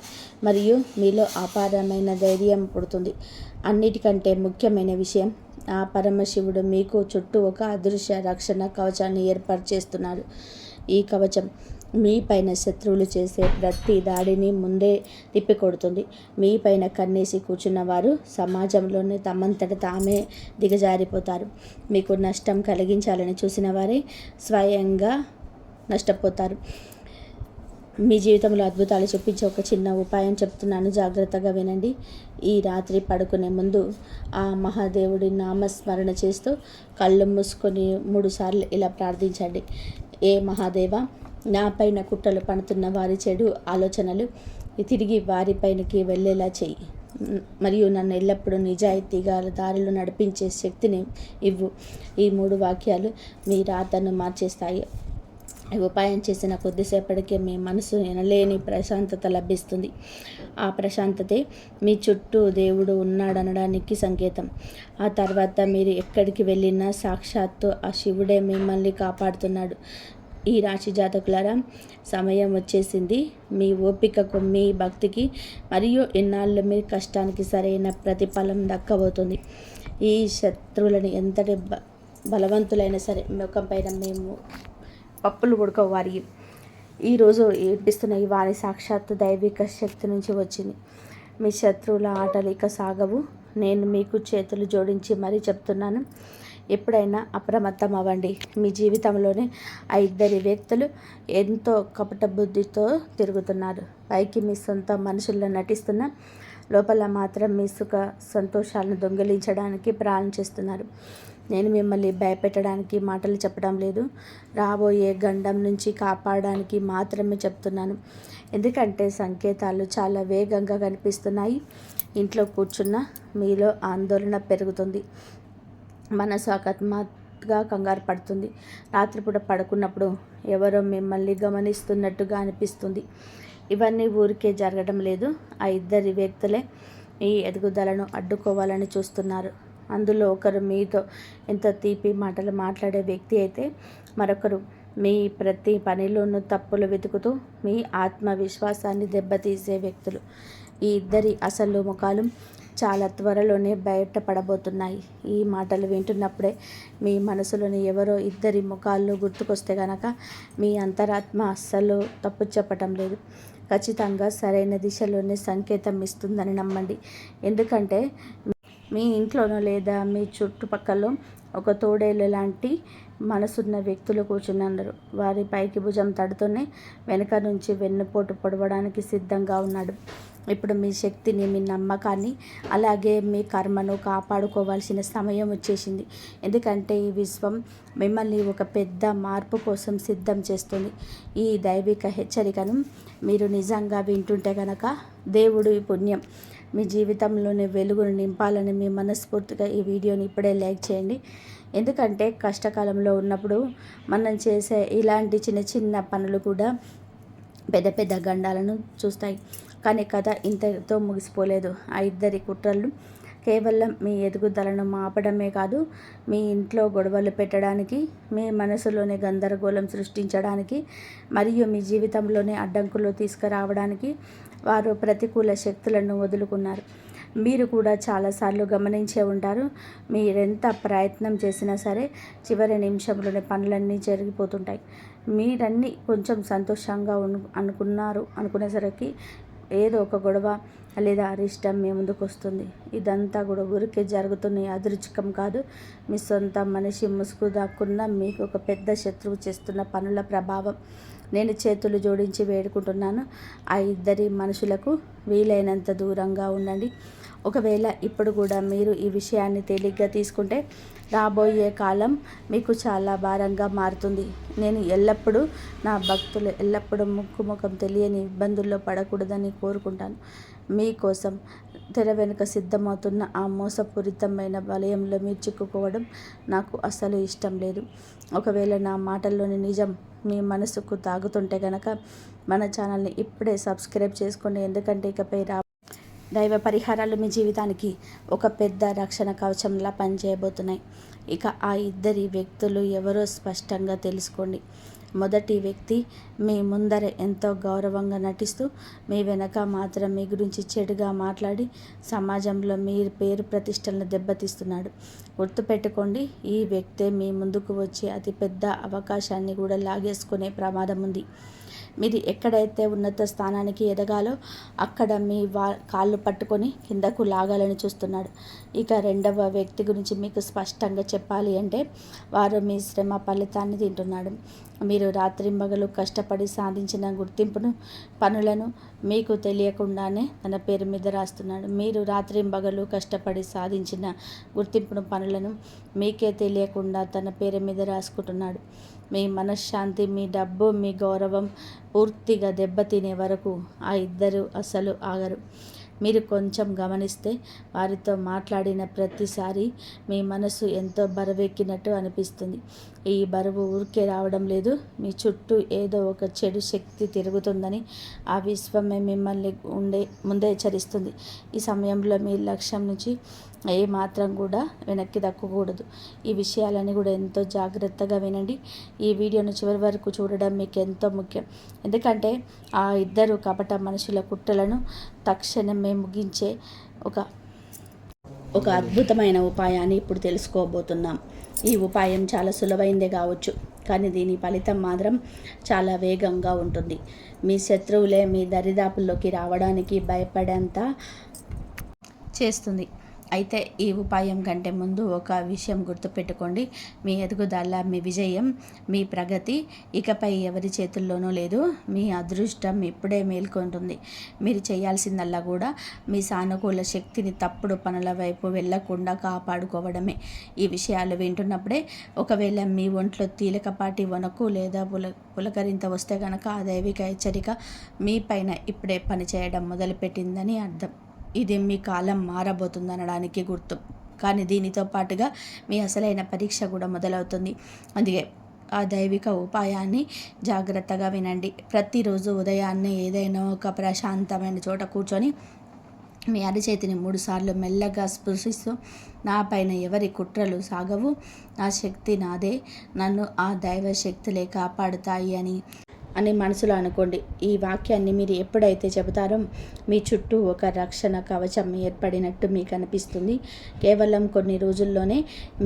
మరియు మీలో అపారమైన ధైర్యం పుడుతుంది. అన్నిటికంటే ముఖ్యమైన విషయం, ఆ పరమశివుడు మీకు చుట్టూ ఒక అదృశ్య రక్షణ కవచాన్ని ఏర్పాటు చేస్తున్నాడు. ఈ కవచం మీ పైన శత్రువులు చేసే ప్రతి దాడిని ముందే తిప్పికొడుతుంది. మీ పైన కన్నేసి కూర్చున్న వారు సమాజంలోనే తమంతట తామే దిగజారిపోతారు. మీకు నష్టం కలిగించాలని చూసిన వారే స్వయంగా నష్టపోతారు. మీ జీవితంలో అద్భుతాలు చూపించే ఒక చిన్న ఉపాయం చెప్తున్నాను, జాగ్రత్తగా వినండి. ఈ రాత్రి పడుకునే ముందు ఆ మహాదేవుడి నామస్మరణ చేస్తూ కళ్ళు మూసుకొని 3 సార్లు ఇలా ప్రార్థించండి. ఏ మహాదేవ, నా పైన కుట్రలు పడుతున్న వారి చెడు ఆలోచనలు తిరిగి వారిపైనకి వెళ్ళేలా చెయ్యి మరియు నన్ను ఎల్లప్పుడూ నిజాయితీగా దారిలో నడిపించే శక్తిని ఇవ్వు. ఈ 3 వాక్యాలు మీ రాతను మార్చేస్తాయి. ఈ ఉపాయం చేసిన కొద్దిసేపటికే మీ మనసు ఎనలేని ప్రశాంతత లభిస్తుంది. ఆ ప్రశాంతతే మీ చుట్టూ దేవుడు ఉన్నాడనడానికి సంకేతం. ఆ తర్వాత మీరు ఎక్కడికి వెళ్ళినా సాక్షాత్తు ఆ శివుడే మిమ్మల్ని కాపాడుతున్నాడు. ఈ రాశి జాతకులారా, సమయం వచ్చేసింది. మీ ఓపికకు, మీ భక్తికి మరియు ఇన్నాళ్ళు మీ కష్టానికి సరైన ప్రతిఫలం దక్కబోతుంది. ఈ శత్రువులను బలవంతులైనా సరే ముఖం పైన మేము పప్పులు ఉడకవారి ఈరోజు ఏడిపిస్తున్న ఈ వారి సాక్షాత్తు దైవిక శక్తి నుంచి వచ్చింది. మీ శత్రువుల ఆటలు ఇక సాగవు. నేను మీకు చేతులు జోడించి మరీ చెప్తున్నాను, ఎప్పుడైనా అప్రమత్తం అవ్వండి. మీ జీవితంలోనే ఆ ఇద్దరి వ్యక్తులు ఎంతో కపట బుద్ధితో తిరుగుతున్నారు. పైకి మీ సొంత మనుషుల్లో నటిస్తున్న లోపల మాత్రం మీ సుఖ సంతోషాలను దొంగిలించడానికి ప్రాణం చేస్తున్నారు. నేను మిమ్మల్ని భయపెట్టడానికి మాటలు చెప్పడం లేదు, రాబోయే గండం నుంచి కాపాడడానికి మాత్రమే చెప్తున్నాను. ఎందుకంటే సంకేతాలు చాలా వేగంగా కనిపిస్తున్నాయి. ఇంట్లో కూర్చున్న మీలో ఆందోళన పెరుగుతుంది, మనసు అకస్మాత్తుగా కంగారు పడుతుంది. రాత్రిపూట పడుకున్నప్పుడు ఎవరో మిమ్మల్ని గమనిస్తున్నట్టుగా అనిపిస్తుంది. ఇవన్నీ ఊరికే జరగడం లేదు. ఆ ఇద్దరి వ్యక్తులే మీ ఎదుగుదలను అడ్డుకోవాలని చూస్తున్నారు. అందులో ఒకరు మీతో ఎంత తీపి మాటలు మాట్లాడే వ్యక్తి అయితే, మరొకరు మీ ప్రతి పనిలోనూ తప్పులు వెతుకుతూ మీ ఆత్మవిశ్వాసాన్ని దెబ్బతీసే వ్యక్తులు. ఈ ఇద్దరి అసలు ముఖాలు చాలా త్వరలోనే బయటపడబోతున్నాయి. ఈ మాటలు వింటున్నప్పుడే మీ మనసులోని ఎవరో ఇద్దరి ముఖాలు గుర్తుకొస్తే గనక మీ అంతరాత్మ అస్సలు తప్పు చెప్పటం లేదు, ఖచ్చితంగా సరైన దిశలోనే సంకేతం ఇస్తుందని నమ్మండి. ఎందుకంటే మీ ఇంట్లోనో లేదా మీ చుట్టుపక్కల ఒక తోడేలు లాంటి మనసున్న వ్యక్తులు కూర్చున్నారు. వారి పైకి భుజం తడుతూనే వెనుక నుంచి వెన్నుపోటు పొడవడానికి సిద్ధంగా ఉన్నాడు. ఇప్పుడు మీ శక్తిని, మీ నమ్మకాన్ని, అలాగే మీ కర్మను కాపాడుకోవాల్సిన సమయం వచ్చేసింది. ఎందుకంటే ఈ విశ్వం మిమ్మల్ని ఒక పెద్ద మార్పు కోసం సిద్ధం చేస్తుంది. ఈ దైవిక హెచ్చరికను మీరు నిజంగా వింటుంటే కనుక దేవుడు ఈ పుణ్యం మీ జీవితంలోని వెలుగును నింపాలని మీ మనస్ఫూర్తిగా ఈ వీడియోని ఇప్పుడే లైక్ చేయండి. ఎందుకంటే కష్టకాలంలో ఉన్నప్పుడు మనం చేసే ఇలాంటి చిన్న చిన్న పనులు కూడా పెద్ద పెద్ద గండాలను చూస్తాయి. కానీ కథ ఇంతతో ముగిసిపోలేదు. ఆ ఇద్దరి కుట్రలు కేవలం మీ ఎదుగుదలను ఆపడమే కాదు, మీ ఇంట్లో గొడవలు పెట్టడానికి, మీ మనసులోనే గందరగోళం సృష్టించడానికి, మరియు మీ జీవితంలోనే అడ్డంకులు తీసుకురావడానికి వారు ప్రతికూల శక్తులను వదులుకున్నారు. మీరు కూడా చాలాసార్లు గమనించే ఉంటారు, మీరెంత ప్రయత్నం చేసినా సరే చివరి నిమిషంలోనే పనులన్నీ జరిగిపోతుంటాయి. మీరన్నీ కొంచెం సంతోషంగా అనుకునేసరికి ఏదో ఒక గొడవ లేదా అరిష్టం మీ ముందుకు వస్తుంది. ఇదంతా కూడా ఊరికే జరుగుతున్న యాదృచ్ఛికం కాదు, మీ సొంత మనిషి ముసుగు దాక్కున్న మీకు ఒక పెద్ద శత్రువు చేస్తున్న పనుల ప్రభావం. నేను చేతులు జోడించి వేడుకుంటున్నాను, ఆ ఇద్దరి మనుషులకు వీలైనంత దూరంగా ఉండండి. ఒకవేళ ఇప్పుడు కూడా మీరు ఈ విషయాన్ని తేలిగ్గా తీసుకుంటే రాబోయే కాలం మీకు చాలా భారంగా మారుతుంది. నేను ఎల్లప్పుడూ నా భక్తులు ఎల్లప్పుడూ ముఖం తెలియని ఇబ్బందుల్లో పడకూడదని కోరుకుంటాను. మీకోసం తెర వెనుక సిద్ధమవుతున్న ఆ మోసపూరితమైన వలయంలో మీరు చిక్కుకోవడం నాకు అస్సలు ఇష్టం లేదు. ఒకవేళ నా మాటల్లోని నిజం మీ మనసుకు తాగుతుంటే కనుక మన ఛానల్ని ఇప్పుడే సబ్స్క్రైబ్ చేసుకోండి. ఎందుకంటే ఇకపై దైవ పరిహారాలు మీ జీవితానికి ఒక పెద్ద రక్షణ కవచంలా పనిచేయబోతున్నాయి. ఇక ఆ ఇద్దరి వ్యక్తులు ఎవరో స్పష్టంగా తెలుసుకోండి. మొదటి వ్యక్తి మీ ముందర ఎంతో గౌరవంగా నటిస్తూ మీ వెనక మాత్రం మీ గురించి చెడుగా మాట్లాడి సమాజంలో మీ పేరు ప్రతిష్టలను దెబ్బతీస్తున్నాడు. గుర్తుపెట్టుకోండి, ఈ వ్యక్తే మీ ముందుకు వచ్చి అతిపెద్ద అవకాశాన్ని కూడా లాగేసుకునే ప్రమాదం ఉంది. మీరు ఎక్కడైతే ఉన్నత స్థానానికి ఎదగాలో అక్కడ మీ కాళ్ళు పట్టుకొని కిందకు లాగాలని చూస్తున్నాడు. ఇక రెండవ వ్యక్తి గురించి మీకు స్పష్టంగా చెప్పాలి అంటే, వారు మీ శ్రమ ఫలితాన్ని తింటున్నాడు. మీరు రాత్రింబగలు కష్టపడి సాధించిన గుర్తింపును, పనులను మీకు తెలియకుండానే తన పేరు మీద రాస్తున్నాడు. మీరు రాత్రింబగలు కష్టపడి సాధించిన గుర్తింపును, పనులను మీకే తెలియకుండా తన పేరు మీద రాసుకుంటున్నాడు. మీ మనశ్శాంతి, మీ డబ్బు, మీ గౌరవం పూర్తిగా దెబ్బతినే వరకు ఆ ఇద్దరు అసలు ఆగరు. మీరు కొంచెం గమనిస్తే వారితో మాట్లాడిన ప్రతిసారి మీ మనసు ఎంతో బరువెక్కినట్టు అనిపిస్తుంది. ఈ బరువు ఊరికే రావడం లేదు, మీ చుట్టూ ఏదో ఒక చెడు శక్తి తిరుగుతుందని ఆ విశ్వమే మిమ్మల్ని ముందే హెచ్చరిస్తుంది. ఈ సమయంలో మీ లక్ష్యం నుంచి ఏ మాత్రం కూడా వెనక్కి దక్కకూడదు. ఈ విషయాలన్నీ కూడా ఎంతో జాగ్రత్తగా వినండి. ఈ వీడియోను చివరి వరకు చూడడం మీకు ఎంతో ముఖ్యం. ఎందుకంటే ఆ ఇద్దరు కపట మనుషుల కుట్రలను తక్షణమే ముగించే ఒక అద్భుతమైన ఉపాయాన్ని ఇప్పుడు తెలుసుకోబోతున్నాం. ఈ ఉపాయం చాలా సులువైందే కావచ్చు, కానీ దీని ఫలితం మాత్రం చాలా వేగంగా ఉంటుంది. మీ శత్రువులే మీ దరిదాపుల్లోకి రావడానికి భయపడేంత చేస్తుంది. అయితే ఈ ఉపాయం కంటే ముందు ఒక విషయం గుర్తుపెట్టుకోండి. మీ ఎదుగుదల, మీ విజయం, మీ ప్రగతి ఇకపై ఎవరి చేతుల్లోనూ లేదు. మీ అదృష్టం ఇప్పుడే మేల్కొంటుంది. మీరు చేయాల్సిందల్లా కూడా మీ సానుకూల శక్తిని తప్పుడు పనుల వైపు వెళ్లకుండా కాపాడుకోవడమే. ఈ విషయాలు వింటున్నప్పుడే ఒకవేళ మీ ఒంట్లో తేలికపాటి వణుకు లేదా పులకరింత వస్తే కనుక ఆ దైవిక హెచ్చరిక మీ పైన ఇప్పుడే పనిచేయడం మొదలుపెట్టిందని అర్థం. ఇది మీ కాలం మారబోతుందనడానికి గుర్తు. కానీ దీనితో పాటుగా మీ అసలైన పరీక్ష కూడా మొదలవుతుంది. అందుకే ఆ దైవిక ఉపాయాన్ని జాగ్రత్తగా వినండి. ప్రతిరోజు ఉదయాన్నే ఏదైనా ఒక ప్రశాంతమైన చోట కూర్చొని మీ అరిచేతిని 3 సార్లు మెల్లగా స్పృశిస్తూ, నా పైన ఎవరి కుట్రలు సాగవు, నా శక్తి నాదే, నన్ను ఆ దైవ శక్తులే కాపాడుతాయి అని మనసులో అనుకోండి. ఈ వాక్యాన్ని మీరు ఎప్పుడైతే చెబుతారో మీ చుట్టూ ఒక రక్షణ కవచం ఏర్పడినట్టు మీకు అనిపిస్తుంది. కేవలం కొన్ని రోజుల్లోనే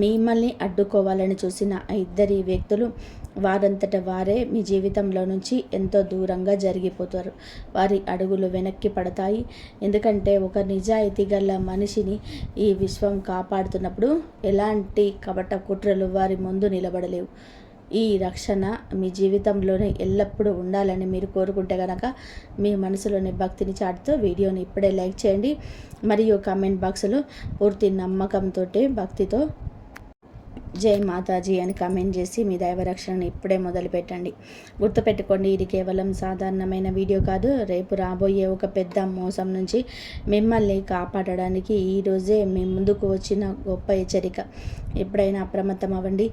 మిమ్మల్ని అడ్డుకోవాలని చూసిన ఆ ఇద్దరి వ్యక్తులు వారంతట వారే మీ జీవితంలో నుంచి ఎంతో దూరంగా జరిగిపోతారు. వారి అడుగులు వెనక్కి పడతాయి. ఎందుకంటే ఒక నిజాయితీ గల మనిషిని ఈ విశ్వం కాపాడుతున్నప్పుడు ఎలాంటి కపట కుట్రలు వారి ముందు నిలబడలేవు. ఈ రక్షణ మీ జీవితంలోనే ఎల్లప్పుడూ ఉండాలని మీరు కోరుకుంటే కనుక మీ మనసులోని భక్తిని చాటుతూ వీడియోని ఇప్పుడే లైక్ చేయండి. మరియు కామెంట్ బాక్స్లో పూర్తి నమ్మకంతో, భక్తితో జై మాతాజీ అని కామెంట్ చేసి మీ దైవ రక్షణను ఇప్పుడే మొదలుపెట్టండి. గుర్తుపెట్టుకోండి, ఇది కేవలం సాధారణమైన వీడియో కాదు. రేపు రాబోయే ఒక పెద్ద మోసం నుంచి మిమ్మల్ని కాపాడడానికి ఈరోజే మీ ముందుకు వచ్చిన గొప్ప హెచ్చరిక. ఎప్పుడైనా అప్రమత్తం అవ్వండి.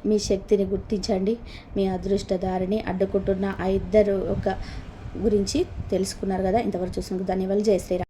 మీ శక్తిని గుర్తించండి. మీ అదృష్టదారిని అడ్డుకుంటున్న ఆ ఇద్దరు గురించి తెలుసుకున్నారు కదా. ఇంతవరకు చూసినందుకు ధన్యవాదాలు. జై శ్రీరామ్.